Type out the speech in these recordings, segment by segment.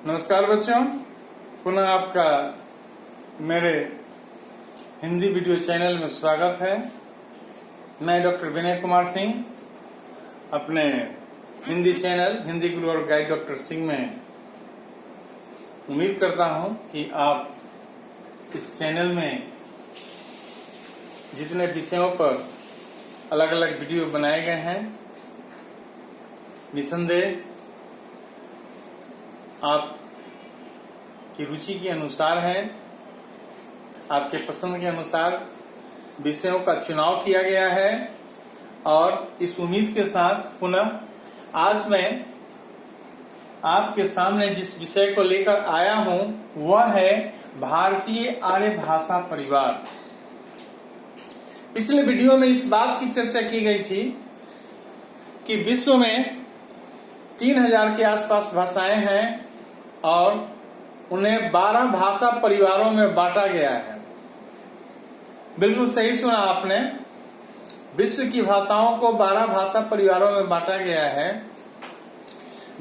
नमस्कार बच्चों, पुनः आपका मेरे हिंदी वीडियो चैनल में स्वागत है। मैं डॉक्टर विनय कुमार सिंह अपने हिंदी चैनल हिंदी गुरु और गाइड डॉक्टर सिंह में उम्मीद करता हूं कि आप इस चैनल में जितने विषयों पर अलग अलग वीडियो बनाए गए हैं, निसंदेह आप की रुचि के अनुसार है, आपके पसंद के अनुसार विषयों का चुनाव किया गया है। और इस उम्मीद के साथ पुनः आज मैं आपके सामने जिस विषय को लेकर आया हूं वह है भारतीय आर्य भाषा परिवार। पिछले वीडियो में इस बात की चर्चा की गई थी कि विश्व में 3000 के आसपास भाषाएं हैं और उन्हें 12 भाषा परिवारों में बांटा गया है। बिल्कुल सही सुना आपने, विश्व की भाषाओं को 12 भाषा परिवारों में बांटा गया है,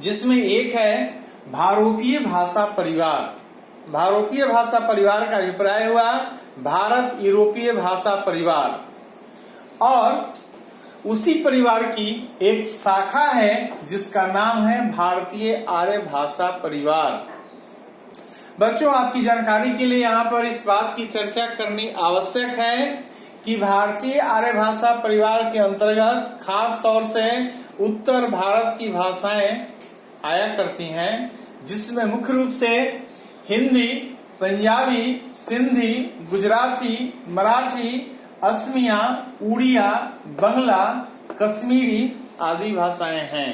जिसमें एक है भारोपीय भाषा परिवार। भारोपीय भाषा परिवार का अभिप्राय हुआ भारत यूरोपीय भाषा परिवार, और उसी परिवार की एक शाखा है जिसका नाम है भारतीय आर्य भाषा परिवार। बच्चों, आपकी जानकारी के लिए यहाँ पर इस बात की चर्चा करनी आवश्यक है कि भारतीय आर्य भाषा परिवार के अंतर्गत खास तौर से उत्तर भारत की भाषाएं आया करती हैं, जिसमें मुख्य रूप से हिंदी, पंजाबी, सिंधी, गुजराती, मराठी, असमिया, उड़िया, बंगला, कश्मीरी आदि भाषाएं हैं।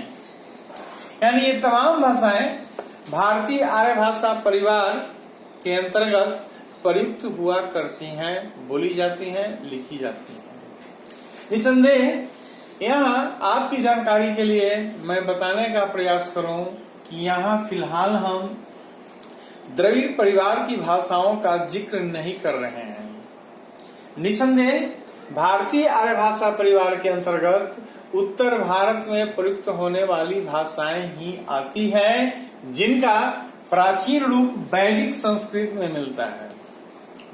यानी ये तमाम भाषाएं भारतीय आर्य भाषा परिवार के अंतर्गत प्रयुक्त हुआ करती हैं, बोली जाती हैं, लिखी जाती हैं। निसंदेह यहाँ आपकी जानकारी के लिए मैं बताने का प्रयास करूं कि यहाँ फिलहाल हम द्रविड़ परिवार की भाषाओं का जिक्र नहीं कर रहे हैं। निसंदेह भारतीय आर्य भाषा परिवार के अंतर्गत उत्तर भारत में प्रयुक्त होने वाली भाषाएं ही आती हैं, जिनका प्राचीन रूप वैदिक संस्कृत में मिलता है।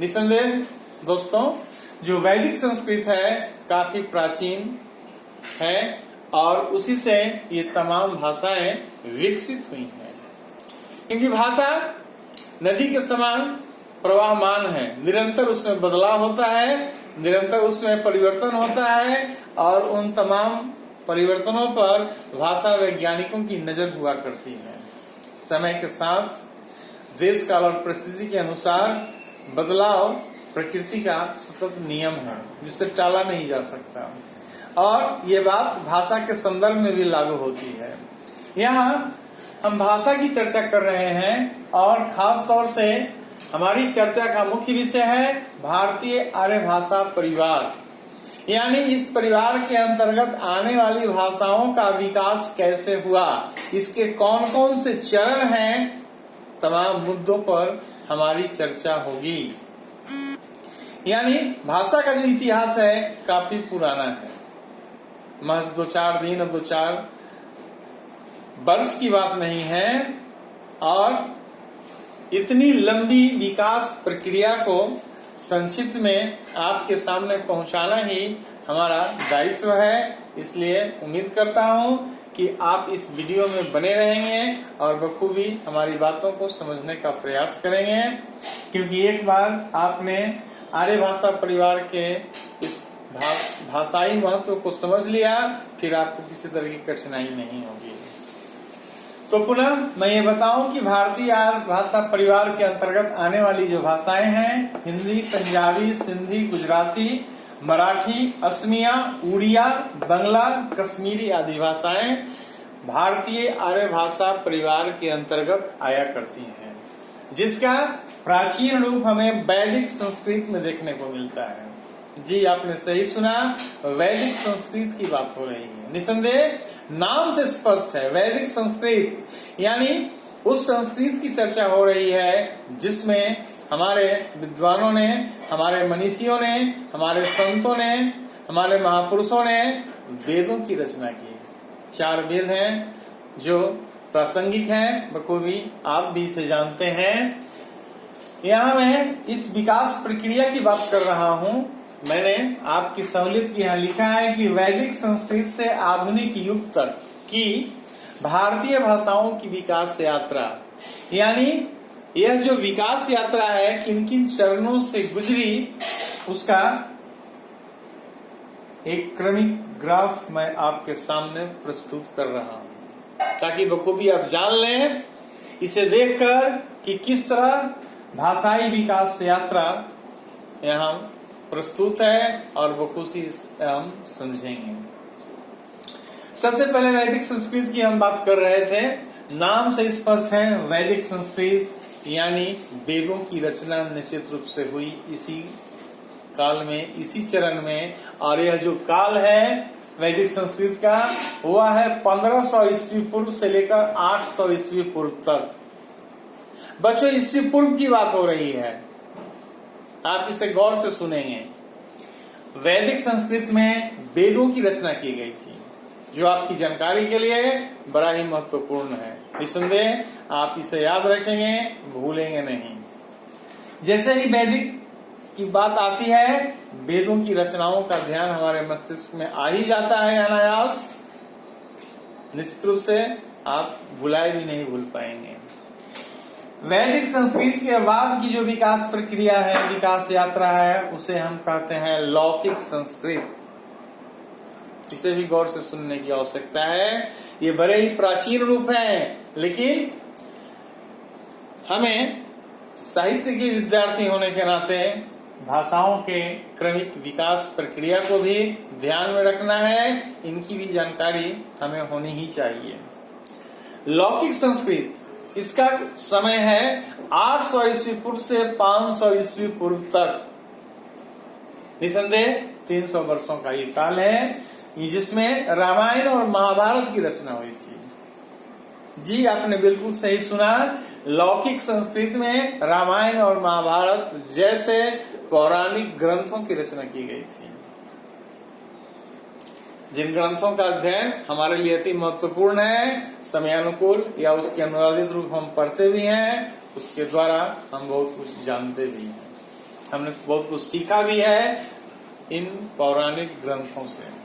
निसंदेह दोस्तों, जो वैदिक संस्कृत है काफी प्राचीन है और उसी से ये तमाम भाषाएं विकसित हुई हैं। क्योंकि भाषा नदी के समान प्रवाहमान है, निरंतर उसमें बदलाव होता है, निरंतर उसमें परिवर्तन होता है, और उन तमाम परिवर्तनों पर भाषा वैज्ञानिकों की नजर हुआ करती है। समय के साथ देश काल और परिस्थिति के अनुसार बदलाव प्रकृति का सतत नियम है, जिसे टाला नहीं जा सकता, और ये बात भाषा के संदर्भ में भी लागू होती है। यहाँ हम भाषा की चर्चा कर रहे हैं और खास तौर से हमारी चर्चा का मुख्य विषय है भारतीय आर्य भाषा परिवार। यानी इस परिवार के अंतर्गत आने वाली भाषाओं का विकास कैसे हुआ, इसके कौन कौन से चरण हैं, तमाम मुद्दों पर हमारी चर्चा होगी। यानी भाषा का जो इतिहास है काफी पुराना है, महज 2-4 दिन और 2-4 वर्ष की बात नहीं है, और इतनी लंबी विकास प्रक्रिया को संक्षिप्त में आपके सामने पहुंचाना ही हमारा दायित्व है। इसलिए उम्मीद करता हूं कि आप इस वीडियो में बने रहेंगे और बखूबी हमारी बातों को समझने का प्रयास करेंगे, क्योंकि एक बार आपने आर्य भाषा परिवार के इस भाषाई महत्व को समझ लिया, फिर आपको किसी तरह की कठिनाई नहीं होगी। तो पुनः मैं ये बताऊं कि भारतीय आर्य भाषा परिवार के अंतर्गत आने वाली जो भाषाएं हैं, हिंदी, पंजाबी, सिंधी, गुजराती, मराठी, असमिया, उड़िया, बंगला, कश्मीरी आदि भाषाएं भारतीय आर्य भाषा परिवार के अंतर्गत आया करती हैं, जिसका प्राचीन रूप हमें वैदिक संस्कृत में देखने को मिलता है। जी, आपने सही सुना, वैदिक संस्कृत की बात हो रही है। निसंदेह नाम से स्पष्ट है, वैदिक संस्कृत, यानी उस संस्कृत की चर्चा हो रही है जिसमें हमारे विद्वानों ने, हमारे मनीषियों ने, हमारे संतों ने, हमारे महापुरुषों ने वेदों की रचना की। 4 वेद हैं जो प्रासंगिक है, बखूबी आप भी इसे जानते हैं। यहाँ मैं इस विकास प्रक्रिया की बात कर रहा हूँ। मैंने आपकी सहूलियत की यहाँ लिखा है कि वैदिक संस्कृत से आधुनिक युग तक की भारतीय भाषाओं की विकास यात्रा, यानी यह जो विकास यात्रा है किन किन चरणों से गुजरी, उसका एक क्रमिक ग्राफ मैं आपके सामने प्रस्तुत कर रहा हूं, ताकि बखूबी आप जान लें इसे देखकर कि किस तरह भाषाई विकास यात्रा यहाँ प्रस्तुत है और बखूबी हम समझेंगे। सबसे पहले वैदिक संस्कृत की हम बात कर रहे थे। नाम से स्पष्ट है, वैदिक संस्कृत यानी वेदों की रचना निश्चित रूप से हुई इसी काल में, इसी चरण में। और यह जो काल है वैदिक संस्कृत का, हुआ है 1500 ईस्वी पूर्व से लेकर 800 ईस्वी पूर्व तक। बच्चों, ईस्वी पूर्व की बात हो रही है, आप इसे गौर से सुनेंगे। वैदिक संस्कृत में वेदों की रचना की गई थी, जो आपकी जानकारी के लिए बड़ा ही महत्वपूर्ण है। निसंदेह आप इसे याद रखेंगे, भूलेंगे नहीं। जैसे ही वैदिक की बात आती है, वेदों की रचनाओं का ध्यान हमारे मस्तिष्क में आ ही जाता है अनायास। निश्चित रूप से आप भुलाए भी नहीं भूल पाएंगे। वैदिक संस्कृत के बाद की जो विकास प्रक्रिया है, विकास यात्रा है, उसे हम कहते हैं लौकिक संस्कृत। इसे भी गौर से सुनने की आवश्यकता है। ये बड़े ही प्राचीन रूप हैं, लेकिन हमें साहित्य के विद्यार्थी होने के नाते भाषाओं के क्रमिक विकास प्रक्रिया को भी ध्यान में रखना है। इनकी भी जानकारी हमें होनी ही चाहिए। लौकिक संस्कृत, इसका समय है 800 ईस्वी पूर्व से 500 ईस्वी पूर्व तक। निसंदेह 300 वर्षों का ये काल है, जिसमें रामायण और महाभारत की रचना हुई थी। जी, आपने बिल्कुल सही सुना। लौकिक संस्कृत में रामायण और महाभारत जैसे पौराणिक ग्रंथों की रचना की गई थी, जिन ग्रंथों का अध्ययन हमारे लिए अति महत्वपूर्ण है, समयानुकूल या उसके अनुवादित रूप हम पढ़ते भी हैं, उसके द्वारा हम बहुत कुछ जानते भी हैं, हमने बहुत कुछ सीखा भी है इन पौराणिक ग्रंथों से।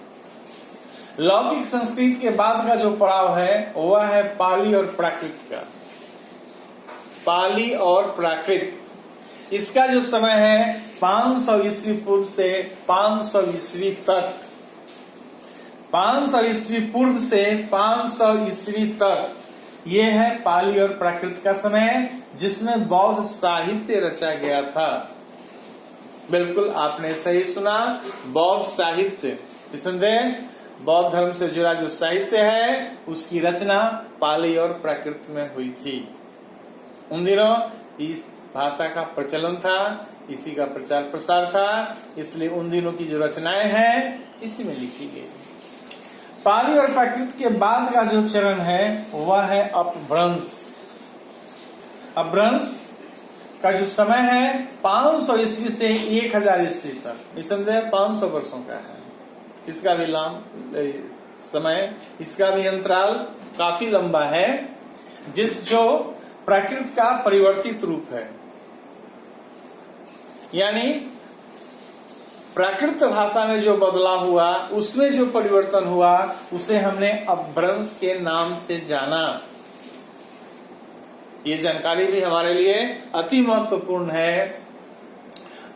लौकिक संस्कृत के बाद का जो पड़ाव है वह है पाली और प्राकृत का। पाली और प्राकृत, इसका जो समय है 500 ईस्वी पूर्व से 500 ईस्वी तक। 500 ईस्वी पूर्व से 500 ईस्वी तक ये है पाली और प्राकृत का समय, जिसमें बौद्ध साहित्य रचा गया था। बिल्कुल आपने सही सुना, बौद्ध साहित्य। निसंदेह बौद्ध धर्म से जुड़ा जो साहित्य है उसकी रचना पाली और प्राकृत में हुई थी। उन दिनों इस भाषा का प्रचलन था, इसी का प्रचार प्रसार था, इसलिए उन दिनों की जो रचनाएं हैं इसी में लिखी गई। पाली और प्राकृत के बाद का जो चरण है वह है अपभ्रंश। अपभ्रंश का जो समय है 500 ईस्वी से 1000 ईस्वी तक। निसंदेह 500 वर्षों का है। इसका भी समय, इसका भी अंतराल काफी लंबा है, जो प्राकृत का परिवर्तित रूप है। यानी प्राकृत भाषा में जो बदलाव हुआ, उसमें जो परिवर्तन हुआ, उसे हमने अपभ्रंश के नाम से जाना। ये जानकारी भी हमारे लिए अति महत्वपूर्ण है।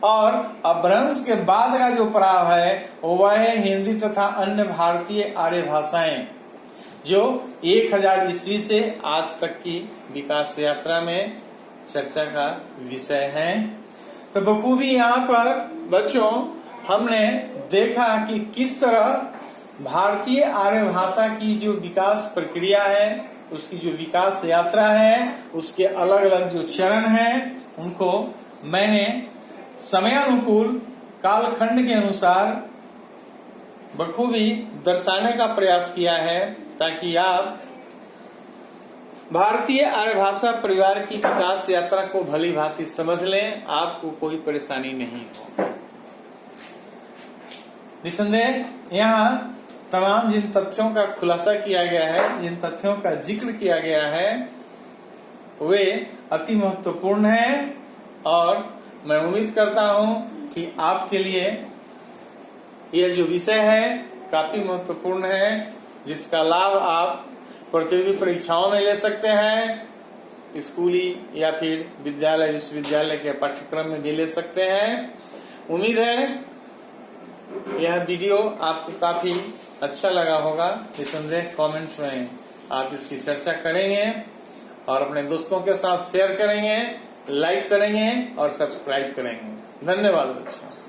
और अपभ्रंश के बाद का जो पड़ाव है वह है हिंदी तथा अन्य भारतीय आर्य भाषाएं, जो 1000 ईस्वी से आज तक की विकास यात्रा में चर्चा का विषय है। तो बखूबी यहाँ पर बच्चों हमने देखा कि किस तरह भारतीय आर्य भाषा की जो विकास प्रक्रिया है, उसकी जो विकास यात्रा है, उसके अलग अलग जो चरण हैं, उनको मैंने समयानुकूल कालखंड के अनुसार बखूबी दर्शाने का प्रयास किया है, ताकि आप भारतीय आर्य भाषा परिवार की विकास यात्रा को भली भांति समझ लें, आपको कोई परेशानी नहीं हो। निसंदेह यहाँ तमाम जिन तथ्यों का खुलासा किया गया है, जिन तथ्यों का जिक्र किया गया है, वे अति महत्वपूर्ण हैं और मैं उम्मीद करता हूं कि आपके लिए यह जो विषय है काफी महत्वपूर्ण है, जिसका लाभ आप प्रतियोगी परीक्षाओं में ले सकते हैं, स्कूली या फिर विद्यालय विश्वविद्यालय के पाठ्यक्रम में भी ले सकते हैं। उम्मीद है यह वीडियो आपको काफी अच्छा लगा होगा। निसंदेह कमेंट्स में आप इसकी चर्चा करेंगे और अपने दोस्तों के साथ शेयर करेंगे, लाइक करेंगे और सब्सक्राइब करेंगे। धन्यवाद बच्चों।